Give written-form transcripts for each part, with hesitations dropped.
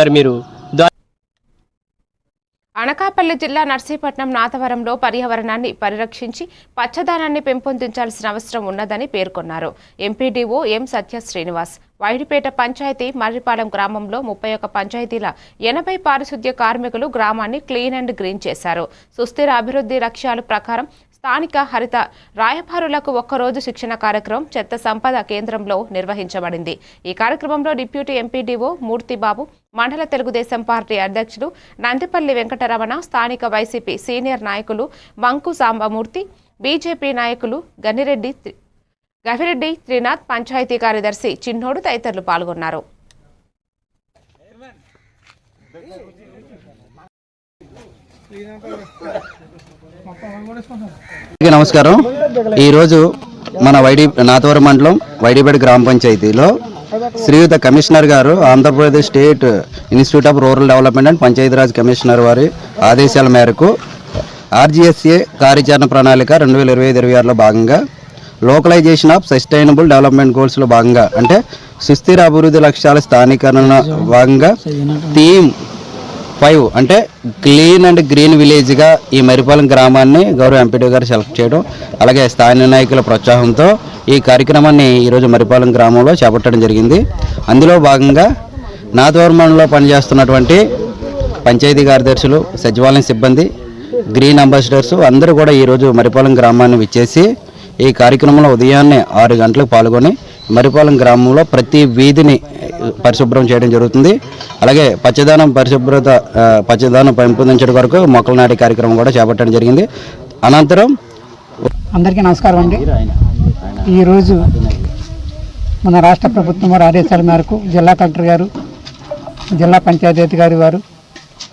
మరి మీరు అనకాపల్లి జిల్లా నర్సీపట్నం నాతవరంలో పర్యావరణాన్ని పరిరక్షించి పచ్చదనాన్ని పెంపొందించాల్సిన అవసరం ఉన్నదని పేర్కొన్నారు. ఎంపీడీఓ ఎం సత్య శ్రీనివాస్ వైడిపేట పంచాయతీ మర్రిపాలెం గ్రామంలో 31 పంచాయతీల 80 పారిశుద్ధ్య కార్మికులు గ్రామాన్ని క్లీన్ అండ్ గ్రీన్ చేశారు. సుస్థిర అభివృద్ధి లక్ష్యాల ప్రకారం స్థానిక హరిత రాయబారులకు ఒక్కరోజు శిక్షణ కార్యక్రమం చెత్త సంపద కేంద్రంలో నిర్వహించబడింది. ఈ కార్యక్రమంలో డిప్యూటీ ఎంపీడీఓ మూర్తిబాబు, మండల తెలుగుదేశం పార్టీ అధ్యక్షులు నందిపల్లి వెంకటరమణ, స్థానిక వైసీపీ సీనియర్ నాయకులు మంకు సాంబమూర్తి, బీజేపీ నాయకులు గవిరెడ్డి త్రినాథ్, పంచాయతీ కార్యదర్శి చిన్నోడు తదితరులు పాల్గొన్నారు. నమస్కారం. ఈరోజు మన నాతవరం మండలం వైడిపేట గ్రామ పంచాయతీలో శ్రీయుత కమిషనర్ గారు, Andhra Pradesh state institute of rural development and Panchayati Raj commissioner వారి ఆదేశాల మేరకు ఆర్జీఎస్ఏ కార్యాచరణ ప్రణాళిక 2025-26లో భాగంగా లోకలైజేషన్ ఆఫ్ సస్టైనబుల్ డెవలప్మెంట్ గోల్స్లో భాగంగా, అంటే సుస్థిర అభివృద్ధి లక్ష్యాల స్థానికరణ భాగంగా థీమ్ 5 అంటే క్లీన్ అండ్ గ్రీన్ విలేజ్గా ఈ మర్రిపాలెం గ్రామాన్ని గౌరవ ఎంపీడీ గారు సెలెక్ట్ చేయడం, అలాగే స్థానిక నాయకుల ప్రోత్సాహంతో ఈ కార్యక్రమాన్ని ఈరోజు మర్రిపాలెం గ్రామంలో చేపట్టడం జరిగింది. అందులో భాగంగా నాతవరం మండలంలో పనిచేస్తున్నటువంటి పంచాయతీ కార్యదర్శులు, సచివాలయం సిబ్బంది, గ్రీన్ అంబాసిడర్స్ అందరూ కూడా ఈరోజు మర్రిపాలెం గ్రామాన్ని విచ్చేసి ఈ కార్యక్రమంలో ఉదయాన్నే 6 గంటలకు పాల్గొని మర్రిపాలెం గ్రామంలో ప్రతి వీధిని పరిశుభ్రం చేయడం జరుగుతుంది. అలాగే పచ్చదనం పెంపొందించడం కొరకు మొక్కలు నాటే కార్యక్రమం కూడా చేపట్టడం జరిగింది. అనంతరం అందరికీ నమస్కారం అండి. ఈరోజు మన రాష్ట్ర ప్రభుత్వం వారి ఆదేశాల మేరకు జిల్లా కలెక్టర్ గారు, జిల్లా పంచాయతీ అధికారి వారు,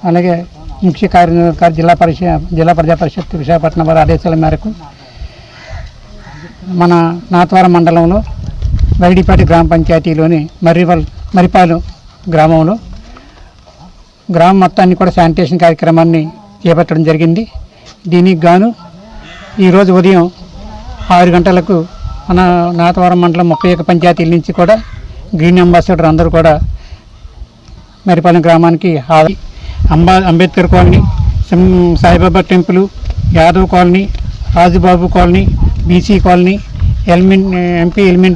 అలాగే ముఖ్య కార్యనిర్వాహక జిల్లా ప్రజా పరిషత్ విశాఖపట్నం వారి ఆదేశాల మేరకు మన నాతవరం మండలంలో వైడిపేట గ్రామ పంచాయతీలోని మర్రిపాలెం గ్రామంలో గ్రామం మొత్తాన్ని కూడా శానిటేషన్ కార్యక్రమాన్ని చేపట్టడం జరిగింది. దీనికి గాను ఈరోజు ఉదయం 6 గంటలకు మన నాతవరం మండలం 31 పంచాయతీల నుంచి కూడా గ్రీన్ అంబాసిడర్ అందరూ కూడా మర్రిపాలెం గ్రామానికి Ambedkar colony, Saibaba temple, Yadav colony, Rajubabu colony, BC colony, MP element